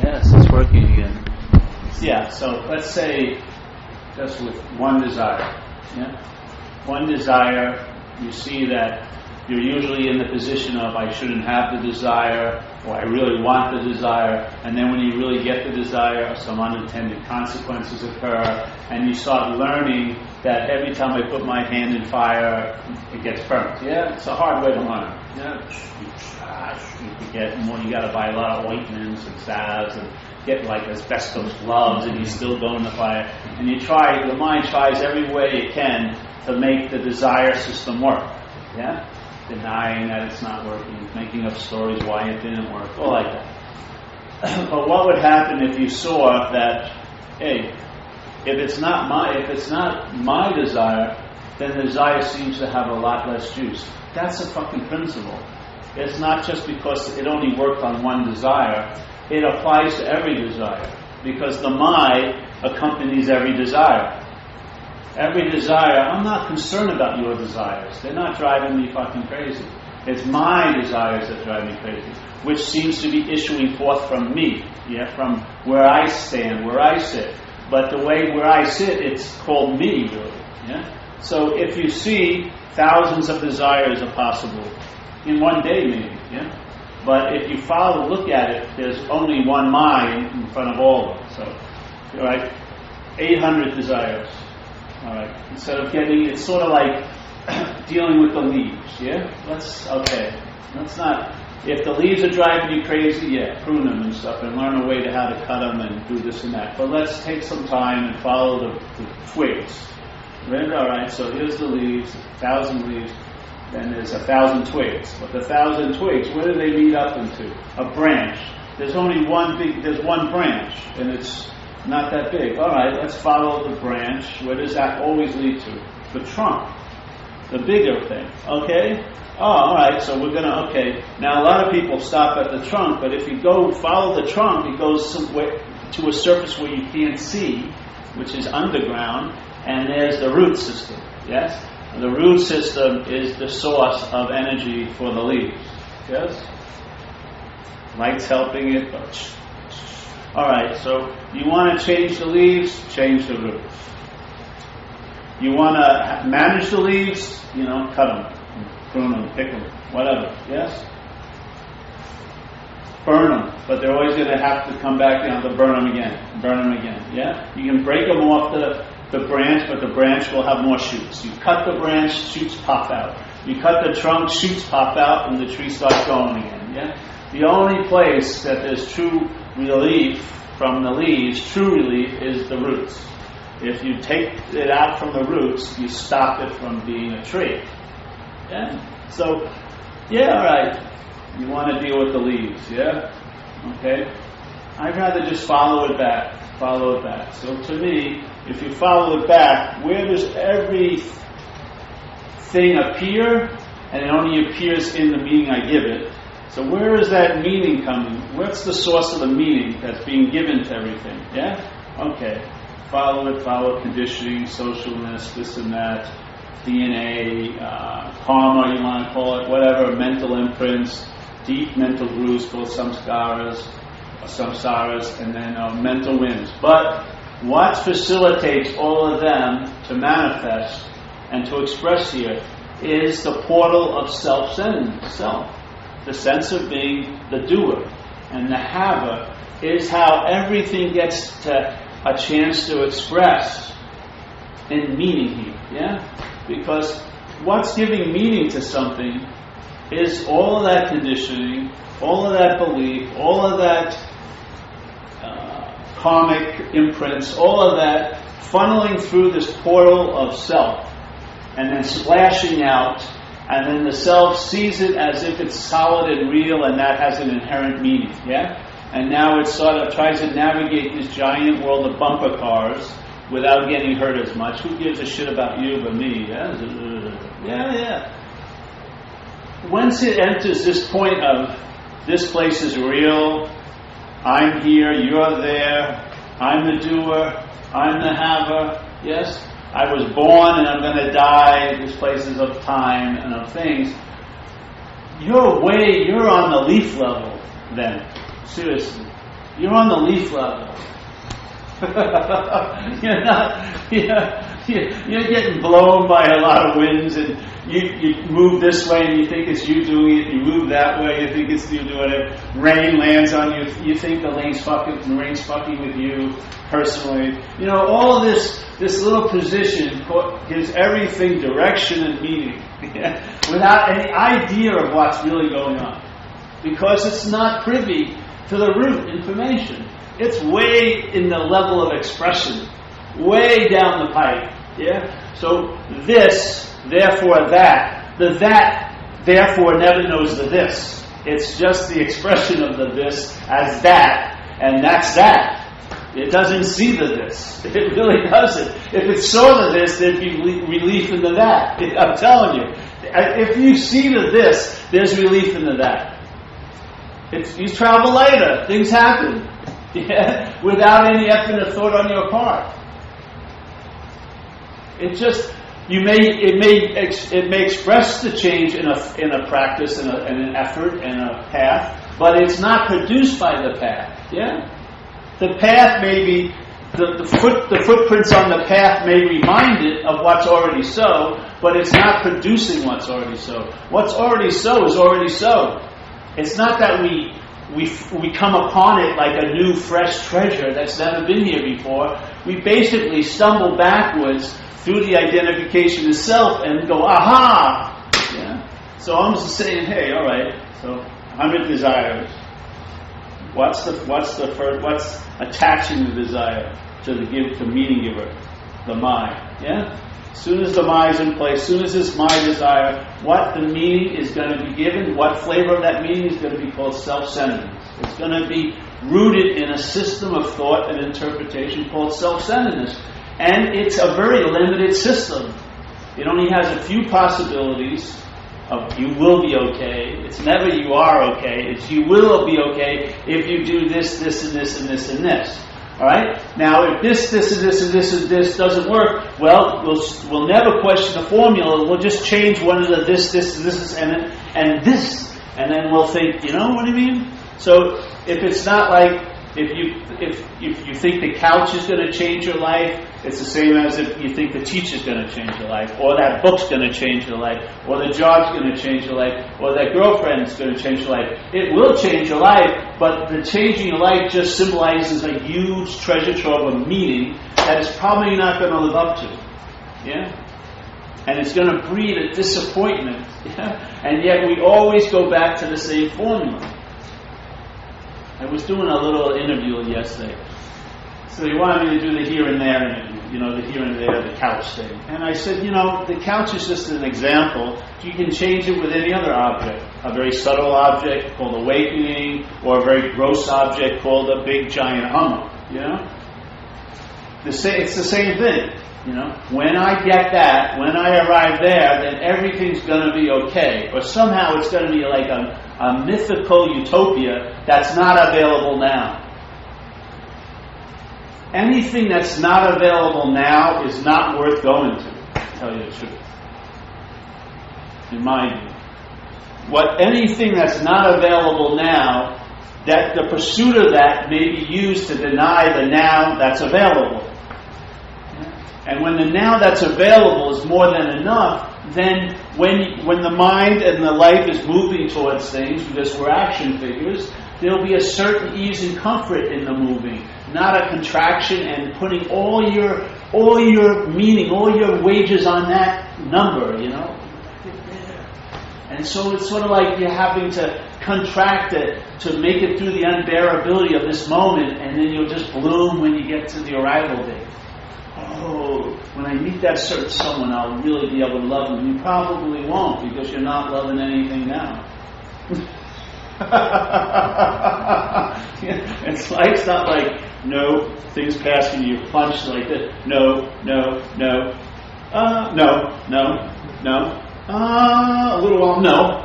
Yes, it's working again. Yeah, so let's say just with one desire. Yeah? One desire, you see that you're usually in the position of I shouldn't have the desire, or I really want the desire, and then when you really get the desire, some unintended consequences occur, and you start learning that every time I put my hand in fire, it gets burnt. Yeah, it's a hard way to learn. Yeah, you get more. You got to buy a lot of ointments and salves and get like asbestos gloves, and you still go in the fire. And you try. The mind tries every way it can to make the desire system work. Yeah, denying that it's not working, making up stories why it didn't work, all like that. But what would happen if you saw that, hey, if it's not my desire, then the desire seems to have a lot less juice. That's a fucking principle. It's not just because it only worked on one desire. It applies to every desire. Because the my accompanies every desire. Every desire, I'm not concerned about your desires. They're not driving me fucking crazy. It's my desires that drive me crazy, which seems to be issuing forth from me, yeah, from where I stand, where I sit. But the way where I sit, it's called me, really. Yeah? So if you see thousands of desires are possible in one day, maybe, yeah. But if you follow, look at it, there's only one mind in front of all of them. So, all right, 800 desires. All right. Instead of getting, it's sort of like dealing with the leaves. Yeah. Let's not. If the leaves are driving you crazy, yeah, prune them and stuff, and learn a way to how to cut them and do this and that. But let's take some time and follow the twigs. Right? All right. So here's the leaves, 1,000 leaves. Then there's 1,000 twigs. But the 1,000 twigs, where do they meet up into? A branch. There's only there's one branch, and it's not that big. All right, let's follow the branch. Where does that always lead to? The trunk, the bigger thing. Okay? Oh, all right, so we're going to, okay. Now, a lot of people stop at the trunk, but if you go follow the trunk, it goes somewhere to a surface where you can't see, which is underground, and there's the root system. Yes? The root system is the source of energy for the leaves. Yes? Light's helping it, but all right, so you want to change the leaves, change the roots. You want to manage the leaves, cut them, prune them, pick them, whatever, yes? Burn them, but they're always going to have to come back down to burn them again, yeah? You can break them off the branch, but the branch will have more shoots. You cut the branch, shoots pop out. You cut the trunk, shoots pop out, and the tree starts growing again, yeah? The only place that there's true relief from the leaves, true relief, is the roots. If you take it out from the roots, you stop it from being a tree. Yeah? So, yeah, all right. You want to deal with the leaves, yeah? Okay? I'd rather just follow it back. So to me, if you follow it back, where does everything appear? And it only appears in the meaning I give it. So where is that meaning coming? What's the source of the meaning that's being given to everything? Yeah? Okay. Follow conditioning, socialness, this and that, DNA, karma, you want to call it, whatever, mental imprints, deep mental grooves called samskaras, and then mental winds. But what facilitates all of them to manifest and to express here is the portal of self-centeredness, self. The sense of being the doer. And the haver is how everything gets to a chance to express in meaning here. Yeah? Because what's giving meaning to something is all of that conditioning, all of that belief, all of that karmic imprints, all of that funneling through this portal of self and then splashing out. And then the self sees it as if it's solid and real, and that has an inherent meaning, yeah? And now it sort of tries to navigate this giant world of bumper cars without getting hurt as much. Who gives a shit about you but me? Yeah. Once it enters this point of, this place is real, I'm here, you're there, I'm the doer, I'm the haver, yes? I was born and I'm going to die. These places of time and of things. You're on the leaf level then. Seriously. You're on the leaf level. You're getting blown by a lot of winds, and you move this way and you think it's you doing it. You move that way, you think it's you doing it. Rain lands on you. You think the rain's fucking with you personally. All of this little position gives everything direction and meaning, without any idea of what's really going on, because it's not privy to the root information. It's way in the level of expression, way down the pipe. So this, therefore that. The that, therefore, never knows the this. It's just the expression of the this as that, and that's that. It doesn't see the this. It really doesn't. If it saw the this, there'd be relief in the that. I'm telling you. If you see the this, there's relief in the that. You travel later. Things happen. Without any effort or thought on your part. It may express the change in a practice and an effort and a path, but it's not produced by the path. The path may be the footprints on the path may remind it of what's already so, but it's not producing what's already so. What's already so is already so. It's not that we come upon it like a new, fresh treasure that's never been here before. We basically stumble backwards through the identification of self and go, aha! So I'm just saying, hey, all right. So 100 desires. What's attaching the desire to the meaning giver, the mind? As soon as the mind's in place, as soon as it's my desire, what the meaning is going to be given, what flavor of that meaning is going to be called self-centeredness. It's going to be rooted in a system of thought and interpretation called self-centeredness. And it's a very limited system. It only has a few possibilities of you will be okay. It's never you are okay. It's you will be okay if you do this, this, and this, and this, and this. All right? Now, if this, and this, and this doesn't work, well, we'll never question the formula. We'll just change one of the this, and this, and this, and then we'll think, what I mean? So, if it's not like if you think the couch is going to change your life, it's the same as if you think the teacher's going to change your life, or that book's going to change your life, or the job's going to change your life, or that girlfriend's going to change your life. It will change your life, but the changing your life just symbolizes a huge treasure trove of meaning that it's probably not going to live up to. And it's going to breed a disappointment. And yet we always go back to the same formula. I was doing a little interview yesterday. So they wanted me to do the here and there interview, the here and there, the couch thing. And I said, the couch is just an example. You can change it with any other object. A very subtle object called awakening, or a very gross object called a big giant hummer. It's the same thing. When I get that, when I arrive there, then everything's going to be okay. Or somehow it's going to be like a mythical utopia that's not available now. Anything that's not available now is not worth going to tell you the truth. In my view. Anything that's not available now, that the pursuit of that may be used to deny the now that's available. And when the now that's available is more than enough, then when the mind and the life is moving towards things, because we're action figures, there'll be a certain ease and comfort in the moving, not a contraction and putting all your meaning, all your wages on that number, And so it's sort of like you're having to contract it to make it through the unbearability of this moment, and then you'll just bloom when you get to the arrival date. Oh, when I meet that certain someone, I'll really be able to love them. You probably won't, because you're not loving anything now. It's not like, no, things pass and you punch like this. No. A little while, no.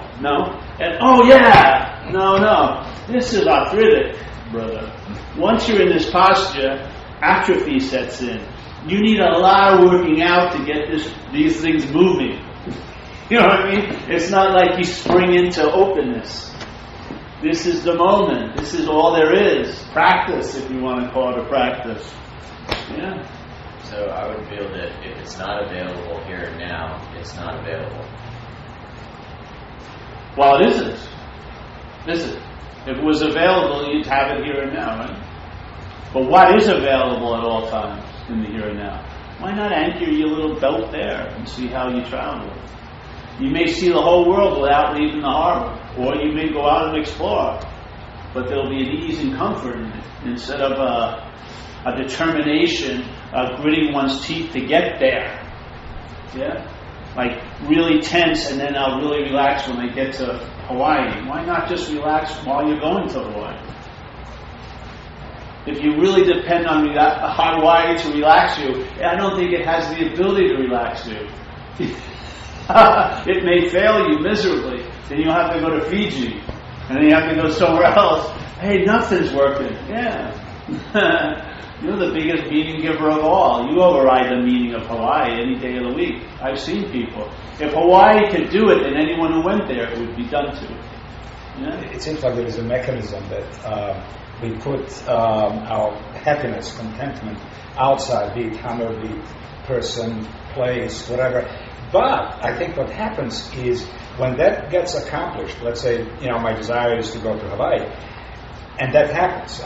And, oh yeah, no. This is arthritic, brother. Once you're in this posture, atrophy sets in. You need a lot of working out to get these things moving. You know what I mean? It's not like you spring into openness. This is the moment. This is all there is. Practice, if you want to call it a practice. Yeah. So I would feel that if it's not available here and now, it's not available. Well, it isn't. Is it? If it was available, you'd have it here and now, right? But what is available at all times in the here and now? Why not anchor your little belt there and see how you travel? You may see the whole world without leaving the harbor, or you may go out and explore, but there'll be an ease and comfort in it instead of a determination of gritting one's teeth to get there. Yeah? Like really tense and then I'll really relax when I get to Hawaii. Why not just relax while you're going to Hawaii? If you really depend on Hawaii to relax you, I don't think it has the ability to relax you. It may fail you miserably. Then you'll have to go to Fiji. And then you have to go somewhere else. Hey, nothing's working. Yeah. You're the biggest meaning giver of all. You override the meaning of Hawaii any day of the week. I've seen people. If Hawaii could do it, then anyone who went there, it would be done to. Yeah? It seems like there is a mechanism that we put our happiness, contentment outside, be it hammer, be it person, place, whatever. But I think what happens is when that gets accomplished, let's say, my desire is to go to Hawaii, and that happens,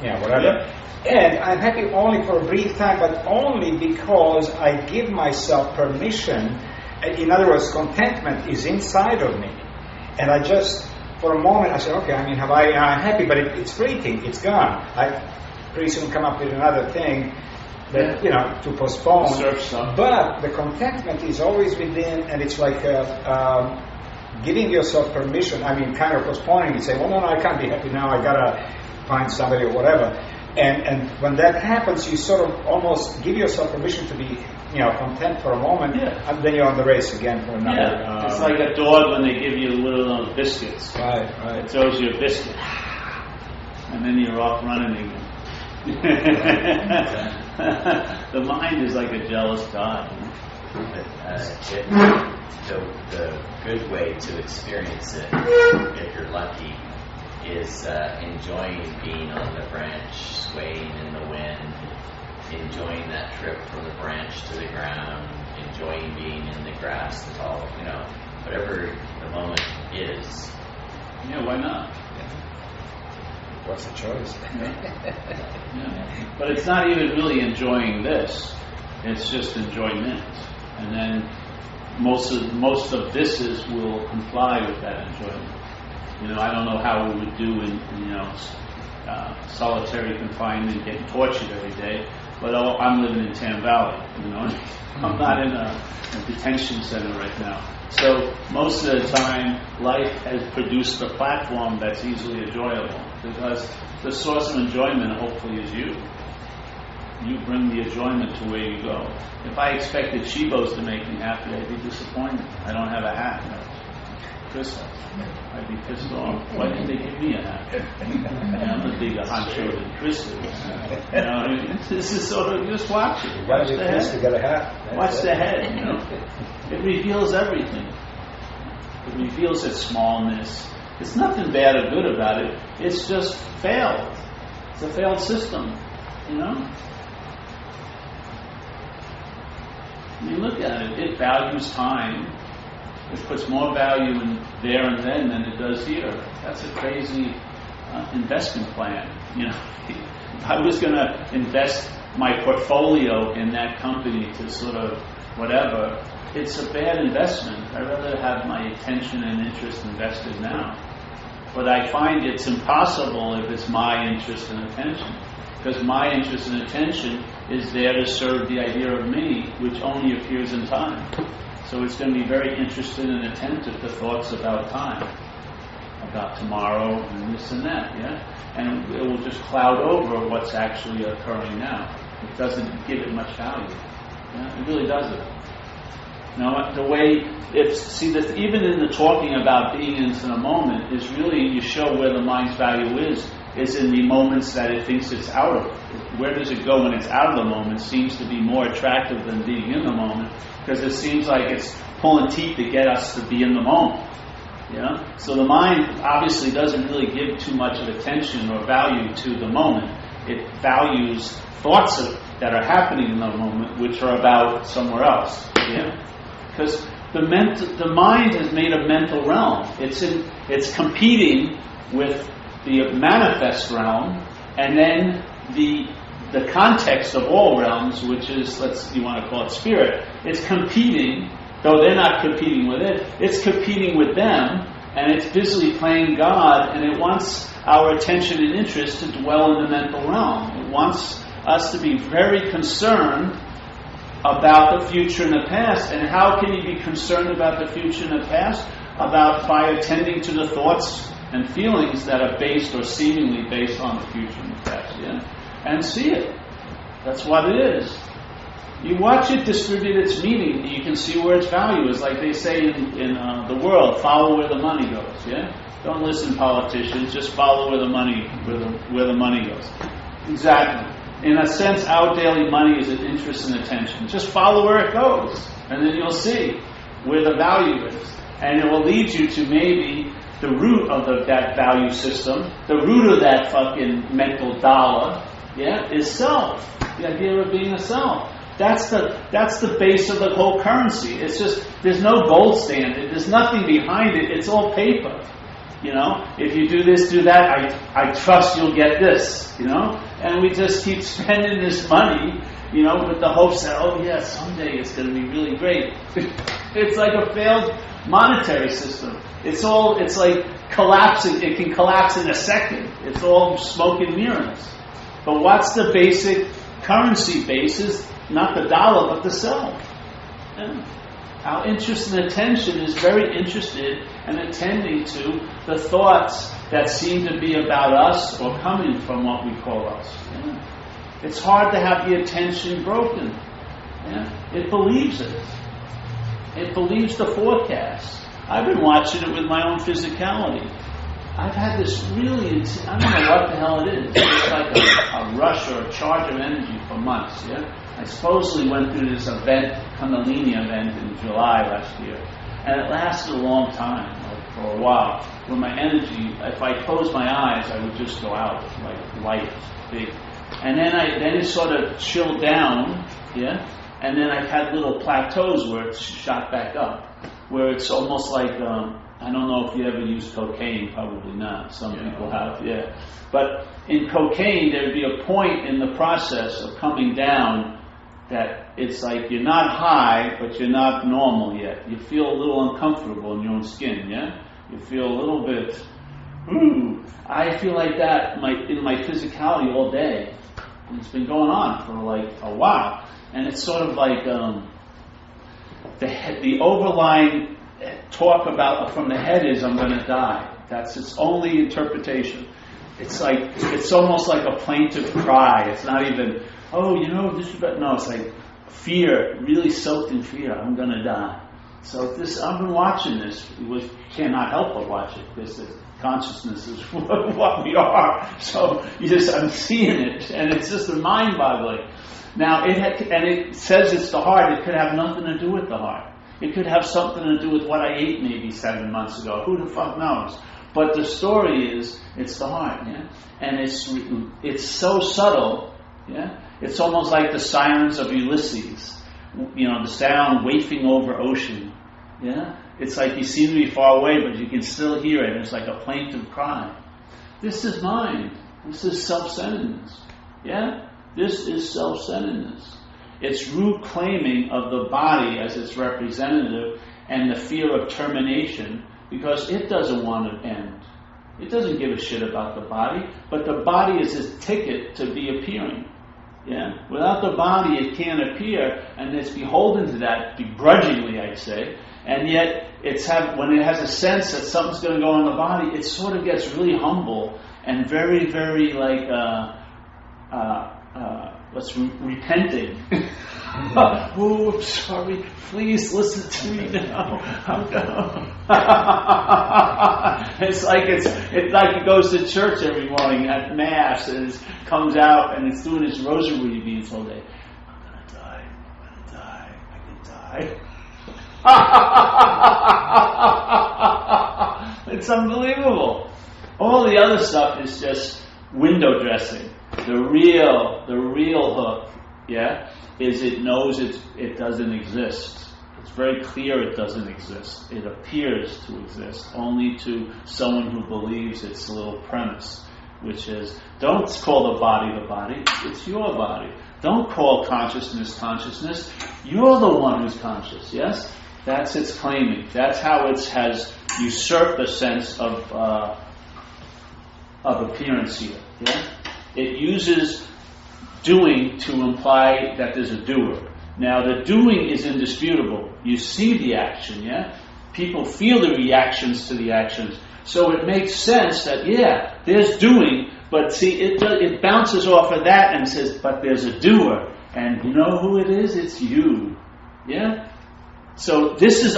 whatever. Yeah. And I'm happy only for a brief time, but only because I give myself permission. In other words, contentment is inside of me. And I just, for a moment, I say, okay, I'm in Hawaii, I'm happy, but it's fleeting, it's gone. I pretty soon come up with another thing that, to postpone. But the contentment is always within, and it's like giving yourself permission. Kind of postponing it, say, well, no, I can't be happy now, I gotta find somebody or whatever. And when that happens, you sort of almost give yourself permission to be, content for a moment, and then you're on the race again for another. Yeah. It's like a dog when they give you little biscuits. Right. It throws you a biscuit, and then you're off running again. The mind is like a jealous dog. The good way to experience it, if you're lucky, is enjoying being on the branch, swaying in the wind, enjoying that trip from the branch to the ground, enjoying being in the grass, the tall, whatever the moment is. Yeah, why not? What's the choice? Yeah. But it's not even really enjoying this. It's just enjoyment. And then most of this will comply with that enjoyment. I don't know how we would do in solitary confinement, getting tortured every day. But I'm living in Tam Valley. I'm not in a detention center right now. So most of the time, life has produced a platform that's easily enjoyable because the source of enjoyment, hopefully, is you. You bring the enjoyment to where you go. If I expected Chibos to make me happy, I'd be disappointed. I don't have a hat. Chris, I'd be pissed off. Why didn't they give me a hat? I'm a bigger honcho than Chris is. This is sort of, just watch it. Watch the head. To get a hat. Watch the head, It reveals everything. It reveals its smallness. There's nothing bad or good about it. It's just failed. It's a failed system, Look at it. It values time. It puts more value in there and then than it does here. That's a crazy investment plan. If I was going to invest my portfolio in that company to sort of whatever, it's a bad investment. I'd rather have my attention and interest invested now. But I find it's impossible if it's my interest and attention. Because my interest and attention is there to serve the idea of me, which only appears in time. So it's going to be very interested and attentive to thoughts about time, about tomorrow and this and that, And it will just cloud over what's actually occurring now. It doesn't give it much value. It really doesn't. The way even in the talking about being into the moment is really, you show where the mind's value is in the moments that it thinks it's out of. Where does it go when it's out of the moment seems to be more attractive than being in the moment, because it seems like it's pulling teeth to get us to be in the moment. So the mind obviously doesn't really give too much of attention or value to the moment. It values thoughts that are happening in the moment, which are about somewhere else. Because the mind has made a mental realm. It's competing with the manifest realm, and then the context of all realms, which is, you want to call it spirit. It's competing, though they're not competing with it. It's competing with them, and it's busily playing God, and it wants our attention and interest to dwell in the mental realm. It wants us to be very concerned about the future and the past. And how can you be concerned about the future and the past? By attending to the thoughts and feelings that are based or seemingly based on the future and the past. And see it. That's what it is. You watch it distribute its meaning, you can see where its value is. Like they say in the world, follow where the money goes. Don't listen to politicians, just follow where the money goes. Exactly. In a sense, our daily money is an interest and attention. Just follow where it goes, and then you'll see where the value is. And it will lead you to maybe the root of that value system, the root of that fucking mental dollar, is self. The idea of being a self. That's the base of the whole currency. It's just, there's no gold standard. There's nothing behind it. It's all paper. If you do this, do that, I trust you'll get this, And we just keep spending this money, with the hopes that, someday it's going to be really great. It's like a failed monetary system. It's like collapsing. It can collapse in a second. It's all smoke and mirrors. But what's the basic currency basis? Not the dollar, but the self. Our interest and attention is very interested and attending to the thoughts that seem to be about us or coming from what we call us. It's hard to have the attention broken. It believes it. It believes the forecast. I've been watching it with my own physicality. I've had this really, I don't know what the hell it is. It's like a rush or a charge of energy for months. I supposedly went through this event, Kundalini event in July last year. And it lasted a long time, for a while. Where my energy, if I closed my eyes, I would just go out, like light, big. And then it sort of chilled down, and then I had little plateaus where it shot back up. Where it's almost like, I don't know if you ever used cocaine, probably not. Some people have, But in cocaine, there'd be a point in the process of coming down that it's like you're not high, but you're not normal yet. You feel a little uncomfortable in your own skin, You feel a little bit, I feel like that in my physicality all day. And it's been going on for like a while. And it's sort of like the overlying talk about from the head is I'm going to die. That's its only interpretation. It's almost like a plaintive cry. It's not even, this is bad. No, it's like fear, really soaked in fear. I'm going to die. So I've been watching this. We cannot help but watch it because the consciousness is what we are. So I'm seeing it, and it's just mind-boggling. Now, it says it's the heart. It could have nothing to do with the heart. It could have something to do with what I ate maybe 7 months ago. Who the fuck knows? But the story is, it's the heart, and it's so subtle, It's almost like the sirens of Ulysses, the sound wafting over ocean, It's like you seem to be far away, but you can still hear it. It's like a plaintive cry. This is mind. This is self-centeredness, This is self-centeredness. It's root claiming of the body as its representative and the fear of termination because it doesn't want to end. It doesn't give a shit about the body, but the body is its ticket to be appearing. Without the body, it can't appear, and it's beholden to that, begrudgingly, I'd say. And yet, when it has a sense that something's going to go on the body, it sort of gets really humble and very, very repenting. I'm sorry. Please listen to me now. It's like it goes to church every morning at Mass and it comes out and it's doing its rosary beads all day. I'm gonna die. I can die. It's unbelievable. All the other stuff is just window dressing. The real hook, is it knows it doesn't exist. It's very clear it doesn't exist. It appears to exist only to someone who believes its little premise, which is, don't call the body, it's your body. Don't call consciousness. You're the one who's conscious, yes? That's its claiming. That's how it has usurped the sense of appearance here, It uses doing to imply that there's a doer. Now, the doing is indisputable. You see the action, People feel the reactions to the actions. So it makes sense that, there's doing, but see, it bounces off of that and says, but there's a doer. And you know who it is? It's you. So this is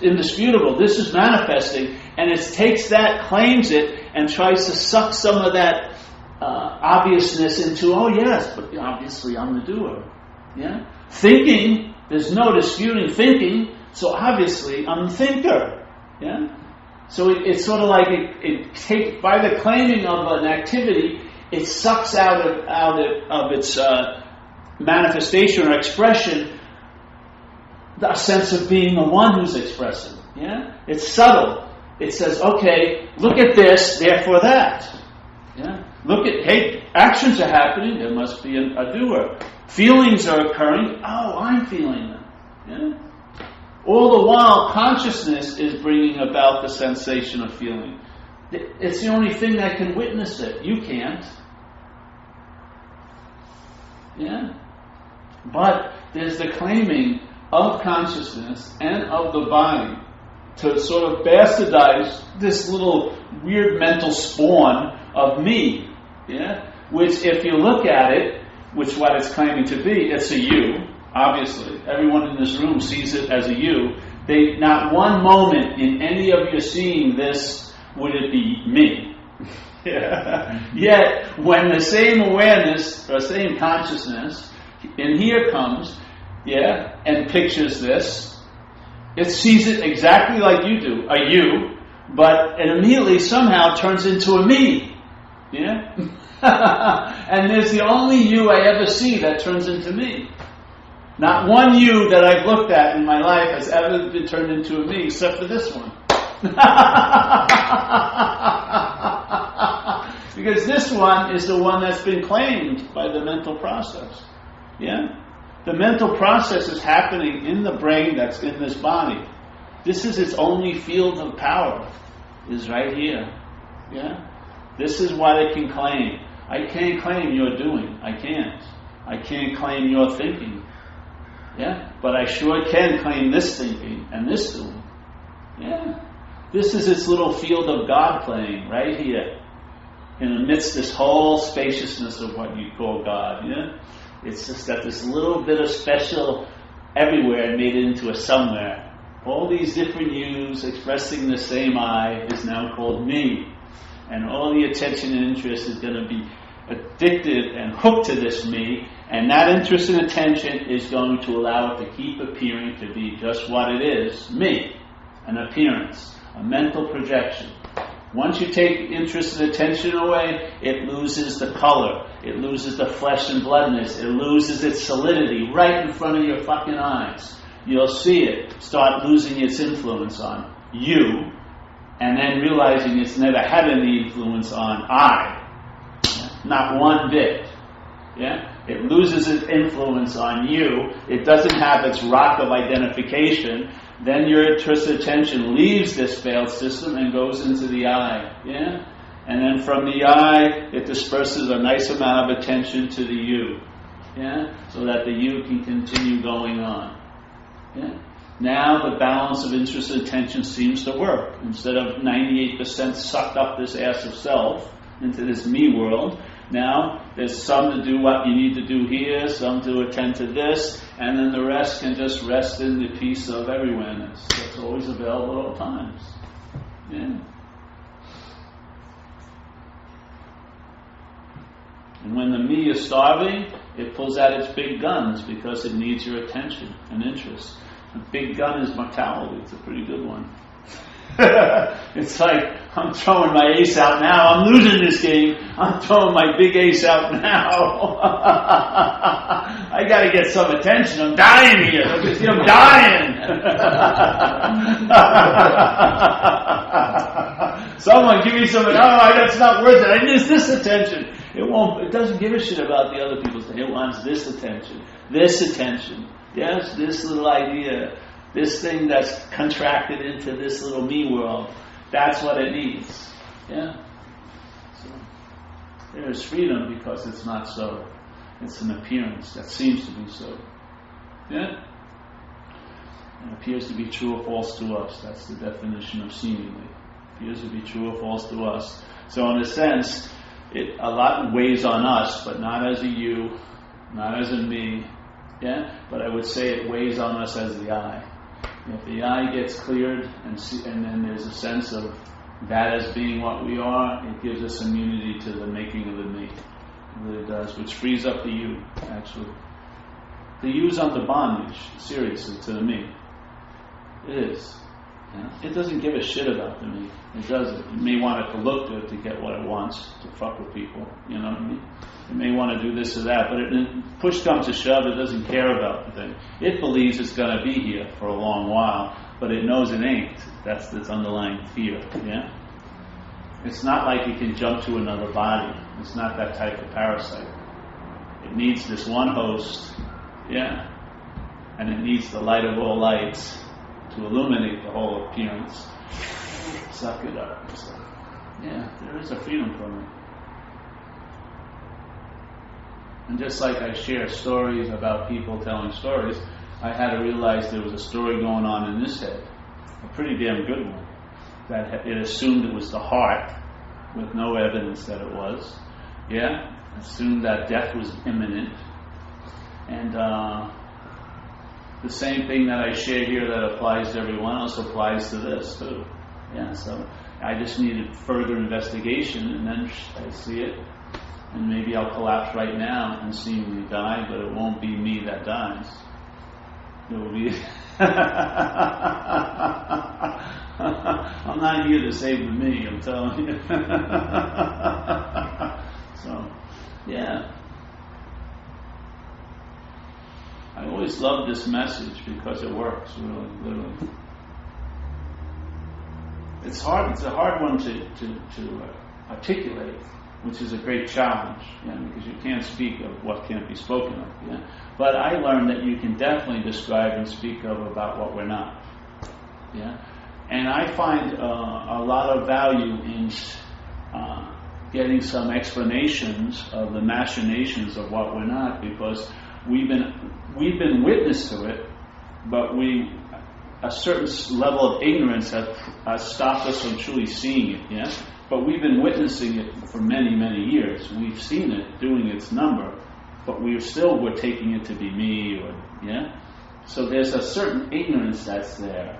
indisputable. This is manifesting. And it takes that, claims it, and tries to suck some of that obviousness into, oh yes, but obviously I'm the doer. Thinking, there's no disputing thinking, so obviously I'm the thinker. So it's sort of like it takes, by the claiming of an activity, it sucks out of its manifestation or expression a sense of being the one who's expressing. It's subtle. It says, okay, look at this, therefore that. Look at, hey, actions are happening, there must be a doer. Feelings are occurring, oh, I'm feeling them. All the while, consciousness is bringing about the sensation of feeling. It's the only thing that can witness it. You can't. But there's the claiming of consciousness and of the body to sort of bastardize this little weird mental spawn of me. Which, if you look at it, which what it's claiming to be, it's a you. Obviously, everyone in this room sees it as a you. Not one moment in any of your seeing this would it be me. Yet, when the same awareness or same consciousness in here comes, and pictures this, it sees it exactly like you do, a you, but it immediately somehow turns into a me. And there's the only you I ever see that turns into me. Not one you that I've looked at in my life has ever been turned into a me, except for this one. Because this one is the one that's been claimed by the mental process. The mental process is happening in the brain that's in this body. This is its only field of power, is right here. This is what it can claim. I can't claim your doing. I can't claim your thinking. But I sure can claim this thinking and this doing. This is its little field of God playing right here, in amidst this whole spaciousness of what you call God. It's just got this little bit of special everywhere and made it into a somewhere. All these different yous expressing the same I is now called me. And all the attention and interest is going to be addicted and hooked to this me, and that interest and attention is going to allow it to keep appearing to be just what it is, me, an appearance, a mental projection. Once you take interest and attention away, it loses the color, it loses the flesh and bloodness, it loses its solidity right in front of your fucking eyes. You'll see it start losing its influence on you, and then realizing it's never had any influence on I. Not one bit. It loses its influence on you. It doesn't have its rock of identification. Then your interest and attention leaves this failed system and goes into the I. And then from the I, it disperses a nice amount of attention to the you. So that the you can continue going on. Now the balance of interest and attention seems to work. Instead of 98% sucked up this ass of self into this me world, now there's some to do what you need to do here, some to attend to this, and then the rest can just rest in the peace of everywhereness that's always available at all times. And when the me is starving, it pulls out its big guns because it needs your attention and interest. The big gun is mortality. It's a pretty good one. It's like, I'm throwing my ace out now. I'm losing this game. I'm throwing my big ace out now. I got to get some attention. I'm dying here. I'm dying. Someone give me some. Oh, that's not worth it. I need this attention. It won't. It doesn't give a shit about the other people's thing. It wants this attention. This attention. Yes, this little idea. This thing that's contracted into this little me world. That's what it needs. Yeah. So there is freedom because it's not so. It's an appearance that seems to be so. Yeah. It appears to be true or false to us. That's the definition of seemingly. Appears to be true or false to us. So in a sense, it a lot weighs on us, but not as a you, not as a me. Yeah. But I would say it weighs on us as the I. If the I gets cleared and then there's a sense of that as being what we are, it gives us immunity to the making of the me. It really does, which frees up the you, actually. The you's under bondage, seriously, to the me. It is. Yeah? It doesn't give a shit about the me. It doesn't. It may want it to look good to get what it wants, to fuck with people. You know what I mean? It may want to do this or that, but push comes to shove, it doesn't care about the thing. It believes it's going to be here for a long while, but it knows it ain't. That's its underlying fear. Yeah. It's not like it can jump to another body. It's not that type of parasite. It needs this one host. Yeah. And it needs the light of all lights to illuminate the whole appearance. Suck it up. So, yeah, there is a freedom from it. And just like I share stories about people telling stories, I had to realize there was a story going on in this head, a pretty damn good one, that it assumed it was the heart, with no evidence that it was. Yeah, assumed that death was imminent. And the same thing that I share here that applies to everyone else applies to this too. Yeah, so I just needed further investigation, and then I see it. And maybe I'll collapse right now and see me die, but it won't be me that dies. It will be... I'm not here to save the me, I'm telling you. So, yeah. I always love this message because it works, really, literally. It's a hard one to articulate, which is a great challenge, because you can't speak of what can't be spoken of. Yeah? But I learned that you can definitely describe and speak of about what we're not. Yeah? And I find a lot of value in getting some explanations of the machinations of what we're not, because we've been witness to it, but a certain level of ignorance has stopped us from truly seeing it. Yeah. But we've been witnessing it for many, many years. We've seen it doing its number, but we're taking it to be me, So there's a certain ignorance that's there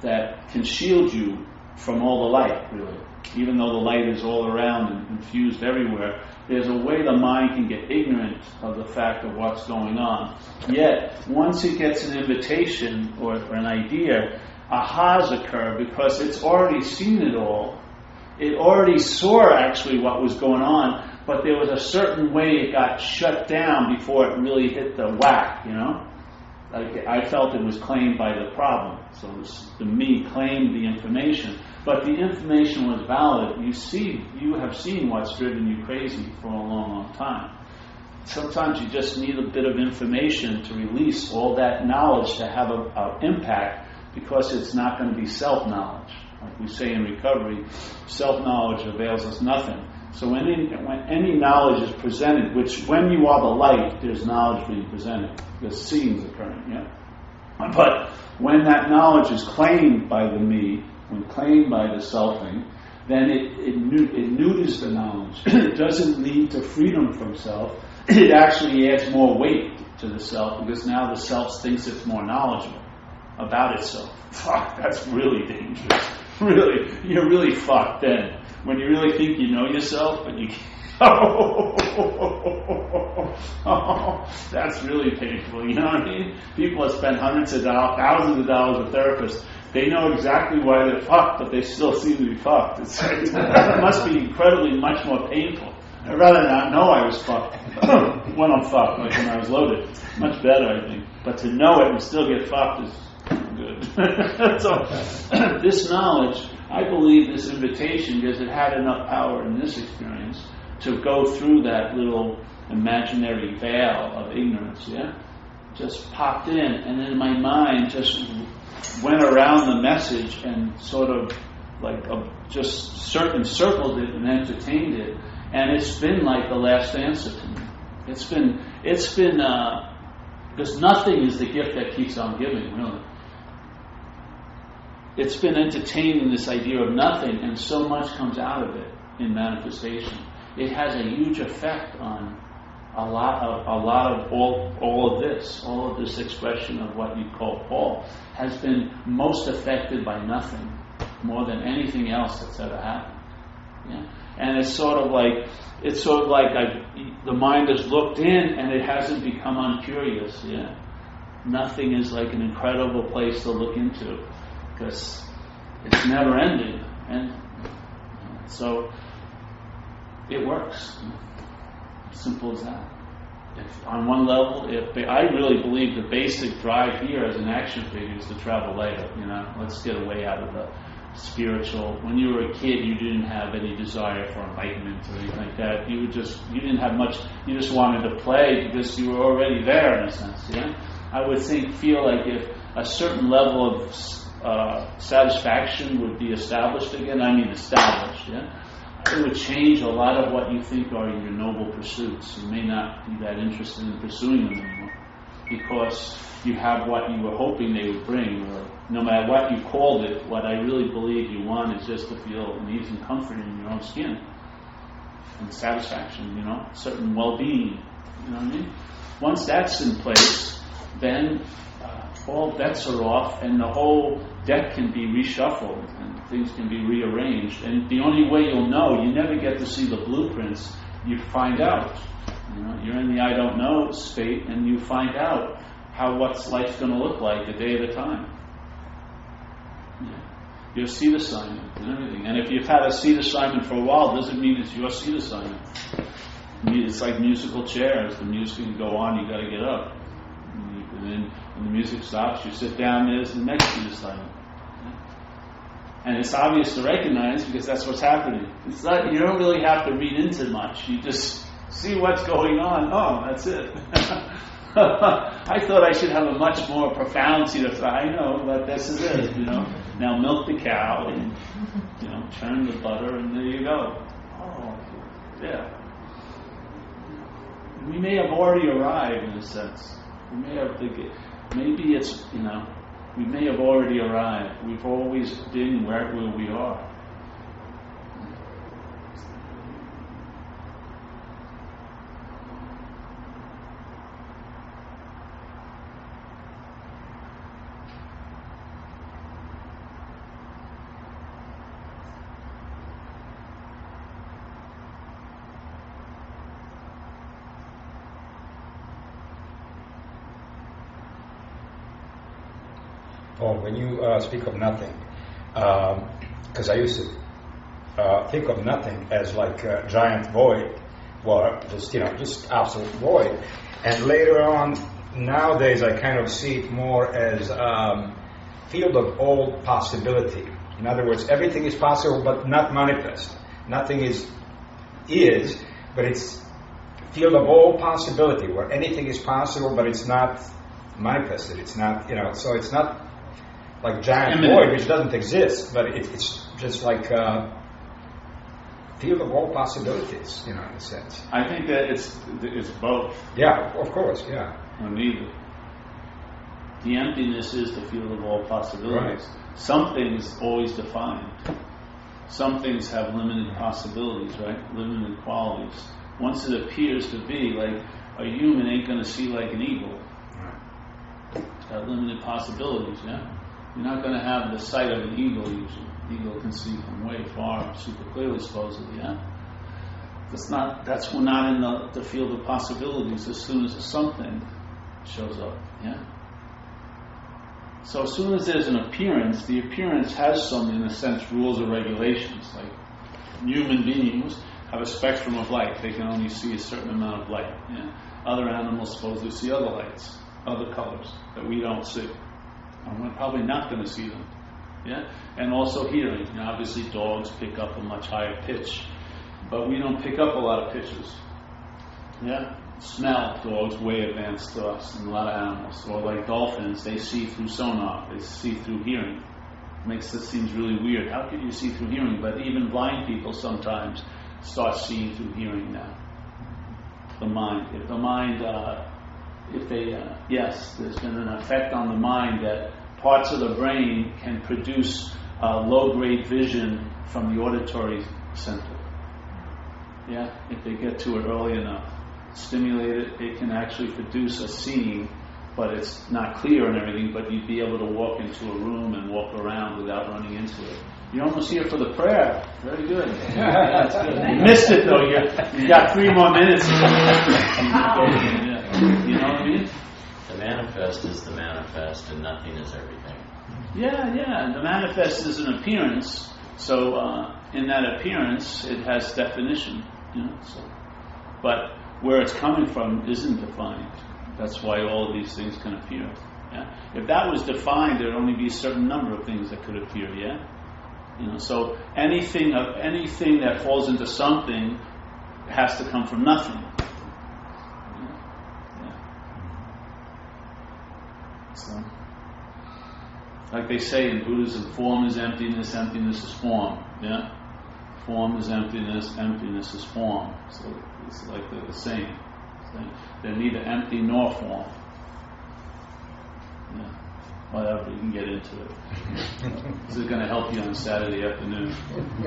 that can shield you from all the light, really. Even though the light is all around and infused everywhere, there's a way the mind can get ignorant of the fact of what's going on. Yet, once it gets an invitation or an idea, ahas occur because it's already seen it all. It already saw actually what was going on, but there was a certain way it got shut down before it really hit the whack, Like I felt it was claimed by the problem. So the me claimed the information. But the information was valid. You have seen what's driven you crazy for a long, long time. Sometimes you just need a bit of information to release all that knowledge to have an impact, because it's not going to be self-knowledge. Like we say in recovery, self-knowledge avails us nothing. So when any knowledge is presented, which when you are the light, there's knowledge being presented. There's seeing occurring, But when that knowledge is claimed by the me, when claimed by the selfing, then it neuters the knowledge. It doesn't lead to freedom from self. It actually adds more weight to the self, because now the self thinks it's more knowledgeable about itself. Fuck, that's really dangerous. Really, you're really fucked then. When you really think you know yourself, but you can't. That's really painful, you know what I mean? People have spent hundreds of dollars, thousands of dollars with therapists They know exactly why they're fucked, but they still seem to be fucked. It must be incredibly much more painful. I'd rather not know I was fucked when I'm fucked, like when I was loaded. Much better, I think. But to know it and still get fucked is good. So, this knowledge, I believe this invitation, because it had enough power in this experience to go through that little imaginary veil of ignorance, just popped in, and then my mind just went around the message and sort of like just encircled it and entertained it, and it's been like the last answer to me. It's been because nothing is the gift that keeps on giving, really. It's been entertaining this idea of nothing, and so much comes out of it in manifestation. It has a huge effect on a lot of all of this expression of what you call Paul has been most affected by nothing more than anything else that's ever happened. Yeah? And it's sort of like the mind has looked in and it hasn't become uncurious. Yeah? Nothing is like an incredible place to look into because it's never ending, and so it works. Simple as that. If on one level, I really believe the basic drive here as an action figure is to travel lighter. Let's get away out of the spiritual. When you were a kid, you didn't have any desire for enlightenment or anything like that. You didn't have much. You just wanted to play because you were already there in a sense. Yeah, I would feel like if a certain level of satisfaction would be established again. I mean, established. Yeah. It would change a lot of what you think are your noble pursuits. You may not be that interested in pursuing them anymore because you have what you were hoping they would bring, or no matter what you called it, what I really believe you want is just to feel an ease and comfort in your own skin and satisfaction, certain well-being, you know what I mean? Once that's in place, then all bets are off and the whole deck can be reshuffled and things can be rearranged. And the only way you'll know, you never get to see the blueprints, you find out. You're in the I don't know state and you find out what's life's going to look like a day at a time. Your seat assignment and everything. And if you've had a seat assignment for a while, it doesn't mean it's your seat assignment. It's like musical chairs. The music can go on, you got to get up. And then when the music stops, you sit down, there's the next seat assignment. And it's obvious to recognize because that's what's happening. It's not, you don't really have to read into much. You just see what's going on. Oh, that's it. I thought I should have a much more profound seat of I know, but this is it, Now milk the cow and, churn the butter and there you go. Oh, yeah. We may have already arrived in a sense. We may have, maybe it's, we may have already arrived. We've always been where we are. Paul, when you speak of nothing, because I used to think of nothing as like a giant void, or just absolute void, and later on, nowadays I kind of see it more as field of all possibility. In other words, everything is possible but not manifest. Nothing is, but it's field of all possibility, where anything is possible but it's not manifested. It's not, so it's not like giant void, which doesn't exist, but it's just like field of all possibilities, in a sense. I think that it's both. Yeah, of course, yeah. Or neither. The emptiness is the field of all possibilities. Right. Some things always defined. Some things have limited possibilities, right? Limited qualities. Once it appears to be, like a human ain't going to see like an eagle. Right. It's got limited possibilities, yeah? You're not going to have the sight of an eagle usually. The eagle can see from way far, super clearly, supposedly, yeah? That's not in the field of possibilities as soon as something shows up, yeah? So as soon as there's an appearance, the appearance has some, in a sense, rules or regulations. Like human beings have a spectrum of light. They can only see a certain amount of light. Yeah? Other animals supposedly see other lights, other colors that we don't see. And we're probably not going to see them. Yeah? And also hearing. Obviously dogs pick up a much higher pitch, but we don't pick up a lot of pitches. Yeah? Smell, dogs way advanced to us than a lot of animals. Or like dolphins, they see through sonar, they see through hearing. Makes this seems really weird. How could you see through hearing? But even blind people sometimes start seeing through hearing now. The mind. If the mind, yes, there's been an effect on the mind that parts of the brain can produce low-grade vision from the auditory center. Yeah, if they get to it early enough. Stimulate it, it can actually produce a seeing, but it's not clear and everything, but you'd be able to walk into a room and walk around without running into it. You're almost here for the prayer. Very good. Yeah, that's good. You missed it though. You got 3 more minutes. Yeah. You know what I mean? The manifest is the manifest, and nothing is everything. Yeah. The manifest is an appearance. So in that appearance, it has definition. So, but where it's coming from isn't defined. That's why all of these things can appear. Yeah? If that was defined, there'd only be a certain number of things that could appear. Yeah. So anything that falls into something has to come from nothing. Yeah. So, like they say in Buddhism, form is emptiness, emptiness is form. Yeah. Form is emptiness, emptiness is form. So it's like they're the same. They're neither empty nor form. Yeah. Whatever, you can get into it. This is going to help you on Saturday afternoon.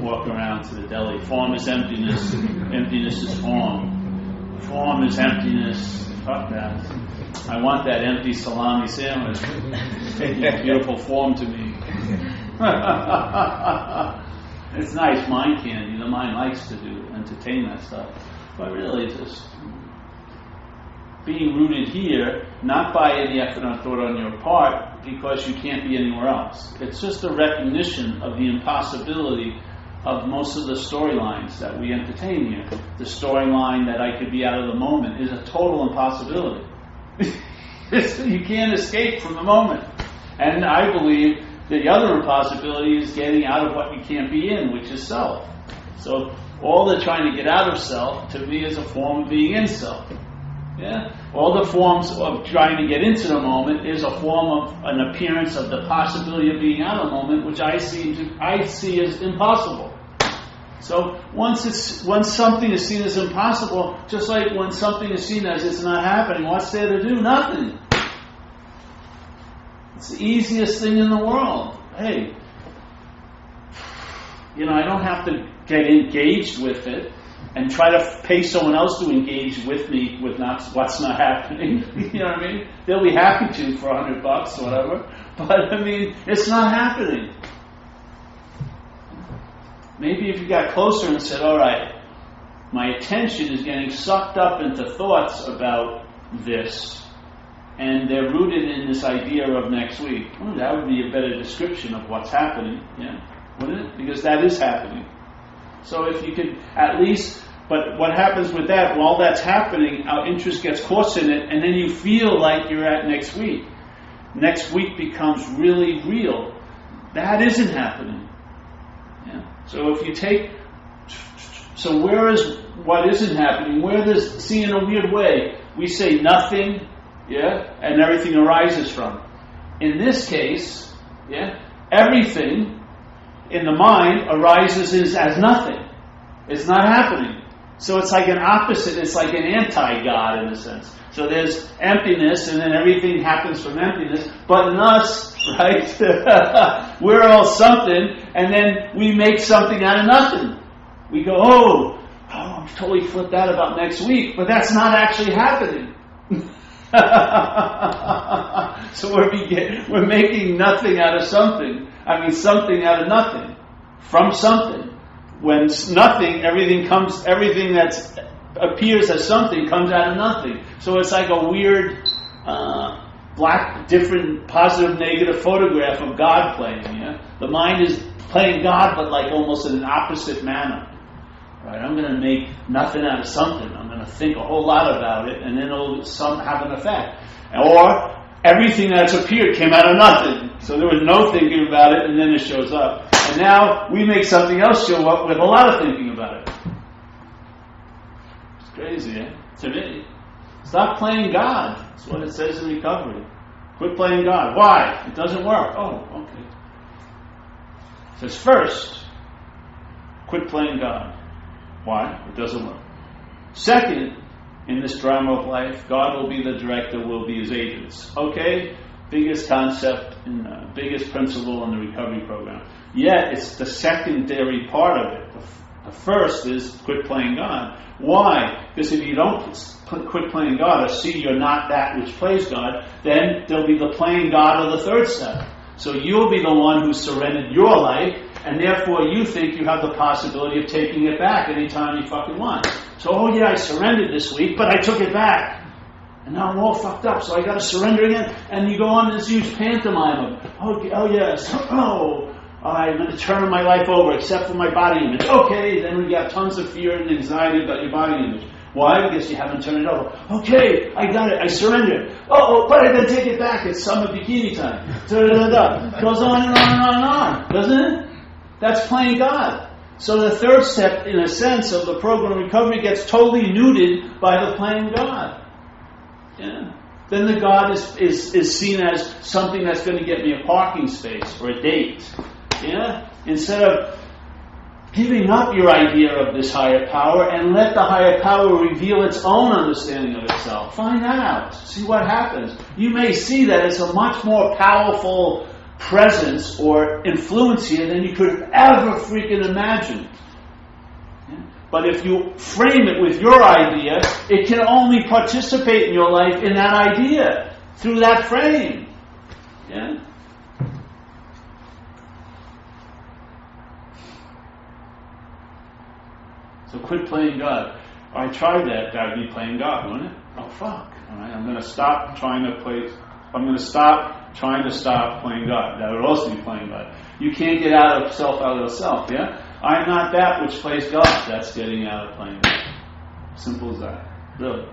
Walk around to the deli. Form is emptiness, emptiness is form. Form is emptiness. Fuck that. I want that empty salami sandwich. Taking a beautiful form to me. It's nice mind candy. The mind likes to entertain that stuff. But really, just being rooted here, not by any effort or thought on your part, because you can't be anywhere else. It's just a recognition of the impossibility of most of the storylines that we entertain here. The storyline that I could be out of the moment is a total impossibility. You can't escape from the moment. And I believe the other impossibility is getting out of what you can't be in, which is self. So all the trying to get out of self, to me, is a form of being in self. Yeah? All the forms of trying to get into the moment is a form of an appearance of the possibility of being out of the moment, which I see as impossible. So once something is seen as impossible, just like when something is seen as it's not happening, what's there to do? Nothing. It's the easiest thing in the world. Hey, I don't have to get engaged with it and try to pay someone else to engage with me with what's not happening. You know what I mean? They'll be happy to for $100 or whatever, but it's not happening. Maybe if you got closer and said, all right, my attention is getting sucked up into thoughts about this, and they're rooted in this idea of next week. Oh, that would be a better description of what's happening, yeah, wouldn't it? Because that is happening. So if you could at least, but what happens with that, while that's happening, our interest gets caught in it, and then you feel like you're at next week. Next week becomes really real. That isn't happening. Yeah. So if you where is what isn't happening? Where there's, see, in a weird way, we say nothing, yeah, and everything arises from. In this case, yeah, everything in the mind arises as nothing. It's not happening. So it's like an opposite, it's like an anti-God in a sense. So there's emptiness, and then everything happens from emptiness. But in us, right, we're all something, and then we make something out of nothing. We go, oh, I've totally flipped that about next week, but that's not actually happening. So we're making nothing out of something. Something out of nothing. From something. When nothing, everything that appears as something comes out of nothing. So it's like a weird different positive, negative photograph of God playing. Yeah, the mind is playing God, but like almost in an opposite manner. Right? I'm going to make nothing out of something. I'm going to think a whole lot about it, and then it'll have an effect. Or everything that's appeared came out of nothing. So there was no thinking about it, and then it shows up. And now we make something else show up with a lot of thinking about it. It's crazy, eh? To me. Stop playing God. That's what it says in recovery. Quit playing God. Why? It doesn't work. Oh, okay. It says first, quit playing God. Why? It doesn't work. Second, in this drama of life, God will be the director, we'll be his agents. Okay? Biggest concept and biggest principle in the recovery program. Yet, it's the secondary part of it. The first is quit playing God. Why? Because if you don't quit playing God or see you're not that which plays God, then there'll be the playing God of the third step. So you'll be the one who surrendered your life, and therefore you think you have the possibility of taking it back anytime you fucking want. So, oh yeah, I surrendered this week, but I took it back. And now I'm all fucked up, so I got to surrender again. And you go on this huge pantomime of, oh yes, I'm going to turn my life over except for my body image. Okay, then we got tons of fear and anxiety about your body image. Why? Because you haven't turned it over. Okay, I got it, I surrendered. But I gotta take it back, it's summer bikini time. Da-da-da-da. Goes on and on and on and on, doesn't it? That's playing God. So the third step, in a sense, of the program recovery gets totally neutered by the playing God. Yeah. Then the God is seen as something that's going to get me a parking space or a date. Yeah? Instead of giving up your idea of this higher power and let the higher power reveal its own understanding of itself. Find out. See what happens. You may see that it's a much more powerful presence or influence here than you could have ever freaking imagined. Yeah? But if you frame it with your idea, it can only participate in your life in that idea, through that frame. Yeah? So quit playing God. I tried that. That would be playing God, wouldn't it? Oh, fuck. All right, I'm going to stop trying to stop playing God. That would also be playing God. You can't get out of self, yeah? I'm not that which plays God. That's getting out of playing God. Simple as that. Really.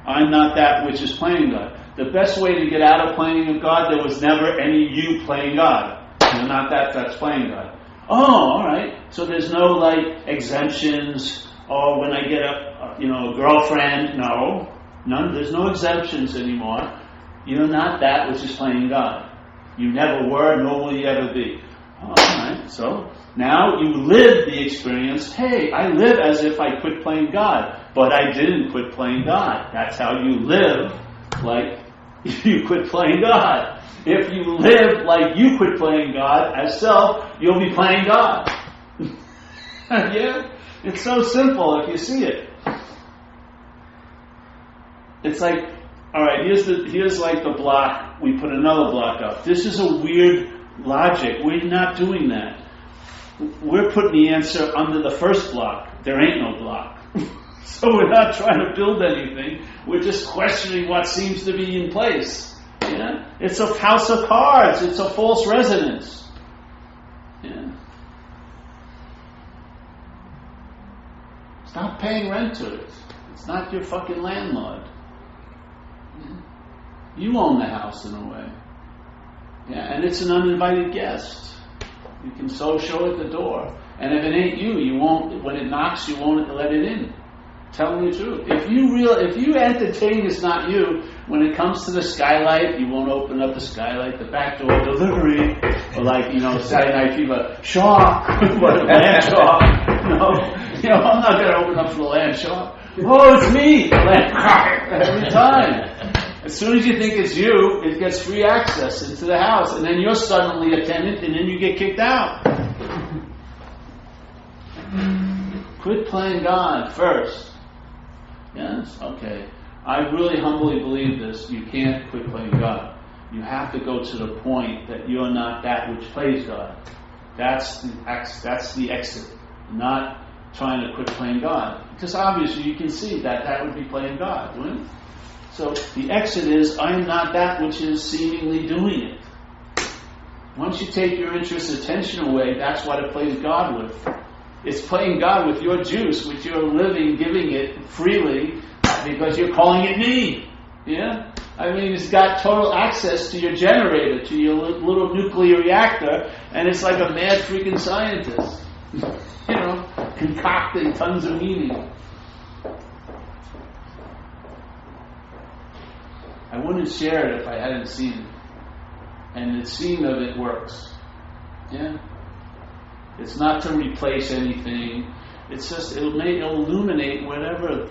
I'm not that which is playing God. The best way to get out of playing of God, there was never any you playing God. You're not that's playing God. Oh, all right. So there's no like exemptions. Or when I get a girlfriend, no, none. There's no exemptions anymore. You're not that which is playing God. You never were, nor will you ever be. All right. So now you live the experience. Hey, I live as if I quit playing God, but I didn't quit playing God. That's how you live, like you quit playing God. If you live like you quit playing God as self, you'll be playing God. Yeah? It's so simple if you see it. It's like, alright, here's like the block, we put another block up. This is a weird logic. We're not doing that. We're putting the answer under the first block. There ain't no block. So we're not trying to build anything. We're just questioning what seems to be in place. Yeah? It's a house of cards. It's a false resonance. Yeah. Stop paying rent to it. It's not your fucking landlord. Yeah. You own the house in a way. Yeah, and it's an uninvited guest. You can show at the door. And if it ain't you won't, when it knocks, you won't let it in. Telling the truth. If you entertain it's not you, when it comes to the skylight, you won't open up the skylight, the back door delivery, or Saturday Night Fever, shock, land shock. No, I'm not going to open up for the land shock. Oh, it's me, land every time. As soon as you think it's you, it gets free access into the house, and then you're suddenly a tenant, and then you get kicked out. Quit playing God first. Yes? Okay. I really humbly believe this. You can't quit playing God. You have to go to the point that you're not that which plays God. That's the exit. Not trying to quit playing God. Because obviously you can see that would be playing God, wouldn't it? So the exit is, I am not that which is seemingly doing it. Once you take your interest attention away, that's what it plays God with. It's playing God with your juice, which you're living, giving it freely, because you're calling it me. Yeah? I mean, it's got total access to your generator, to your little nuclear reactor, and it's like a mad freaking scientist. You know, concocting tons of meaning. I wouldn't share it if I hadn't seen it. And the seeing of it works. Yeah? It's not to replace anything. It's just, it'll illuminate whatever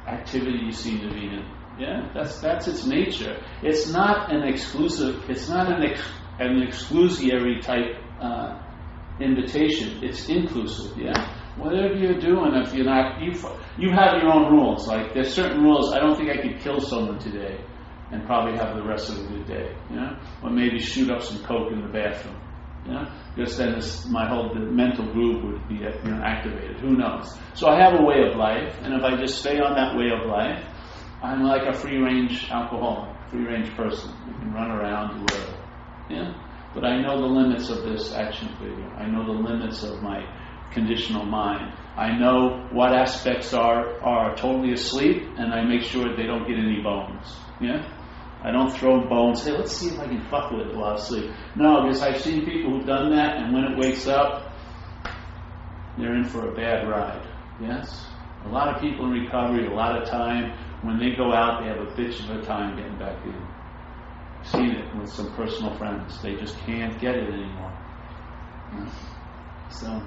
activity you seem to be in. Yeah? That's its nature. It's not an exclusive, it's not an exclusionary type invitation. It's inclusive. Yeah? Whatever you're doing, if you're not, you have your own rules. Like, there's certain rules. I don't think I could kill someone today and probably have the rest of a good day, you know? Or maybe shoot up some coke in the bathroom, you know? Because then my whole mental group would be activated. Who knows? So I have a way of life, and if I just stay on that way of life, I'm like a free-range alcoholic, free-range person. You can run around, do whatever, yeah? But I know the limits of this action figure. I know the limits of my conditional mind. I know what aspects are totally asleep, and I make sure they don't get any bones, yeah? I don't throw bones, hey, let's see if I can fuck with it while I sleep. No, because I've seen people who've done that, and when it wakes up, they're in for a bad ride. Yes? A lot of people in recovery, a lot of time, when they go out, they have a bitch of a time getting back in. I've seen it with some personal friends. They just can't get it anymore. Yeah? So...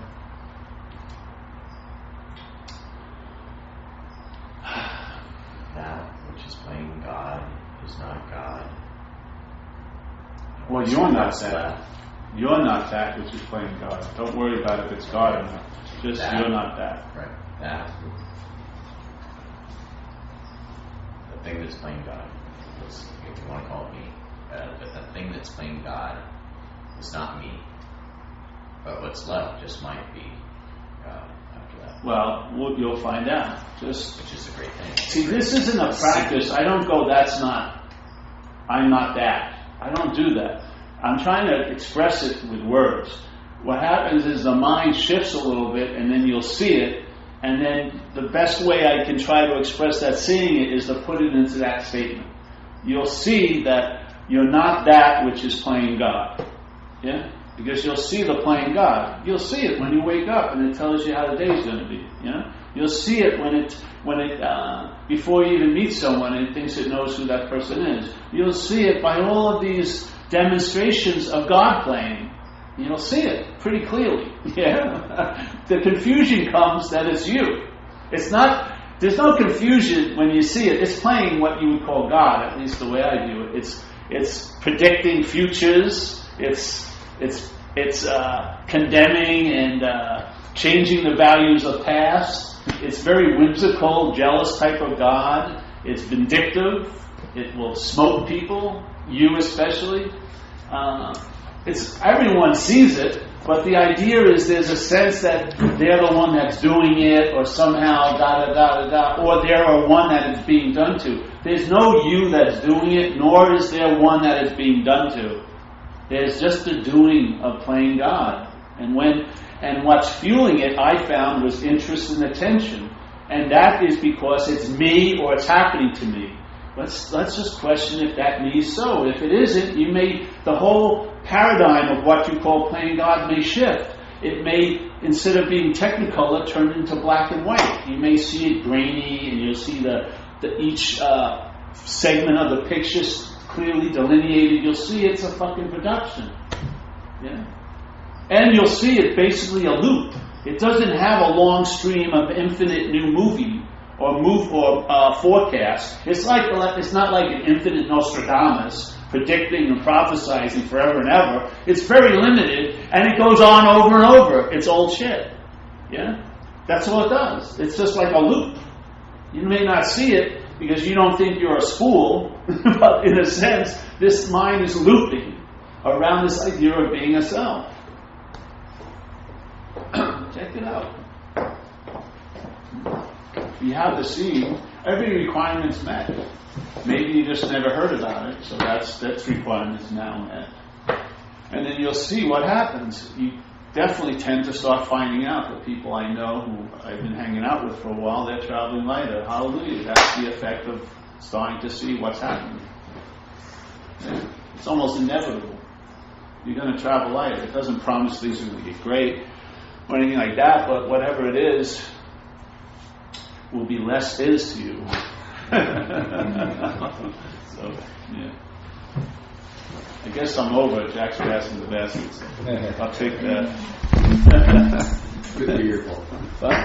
that which is playing God is not God. Well, you're not that. You're not that which is playing God. Don't worry about if it's God or not. Just that. You're not that. Right. That. The thing that's playing God is, if you want to call it me, but the thing that's playing God is not me. But what's left just might be God. Well, you'll find out. Which is a great thing. See, this isn't a practice. I don't go, I'm not that. I don't do that. I'm trying to express it with words. What happens is the mind shifts a little bit, and then you'll see it, and then the best way I can try to express that seeing it is to put it into that statement. You'll see that you're not that which is playing God. Yeah? Because you'll see the playing God. You'll see it when you wake up, and it tells you how the day's going to be. You know, you'll see it when it before you even meet someone and it thinks it knows who that person is. You'll see it by all of these demonstrations of God playing. You'll see it pretty clearly. Yeah, the confusion comes that it's you. It's not. There's no confusion when you see it. It's playing what you would call God, at least the way I view it. It's predicting futures. It's condemning and changing the values of past. It's very whimsical, jealous type of God. It's vindictive. It will smoke people, you especially. Everyone sees it, but the idea is there's a sense that they're the one that's doing it, or somehow or they're one that it's being done to. There's no you that's doing it, nor is there one that it's being done to. There's just the doing of playing God. And what's fueling it, I found, was interest and attention. And that is because it's me or it's happening to me. Let's just question if that me is so. If it isn't, the whole paradigm of what you call playing God may shift. It may, instead of being technicolor, turn into black and white. You may see it grainy, and you'll see each segment of the picture clearly delineated. You'll see it's a fucking production. Yeah? And you'll see it basically a loop. It doesn't have a long stream of infinite new movie or forecast. It's not like an infinite Nostradamus predicting and prophesizing forever and ever. It's very limited, and it goes on over and over. It's old shit. Yeah? That's all it does. It's just like a loop. You may not see it because you don't think you're a spool, but in a sense, this mind is looping around this idea of being a self. Check it out. You have to see every requirement's met. Maybe you just never heard about it, so that's requirements now met. And then you'll see what happens. You definitely tend to start finding out that people I know who I've been hanging out with for a while, they're traveling lighter. Hallelujah. That's the effect of starting to see what's happening. Yeah. It's almost inevitable. You're going to travel lighter. It doesn't promise things are going to get great or anything like that, but whatever it is will be less his to you. So, yeah. I guess I'm over. Jack's passing the baskets. I'll take that. Good to hear, Paul. What?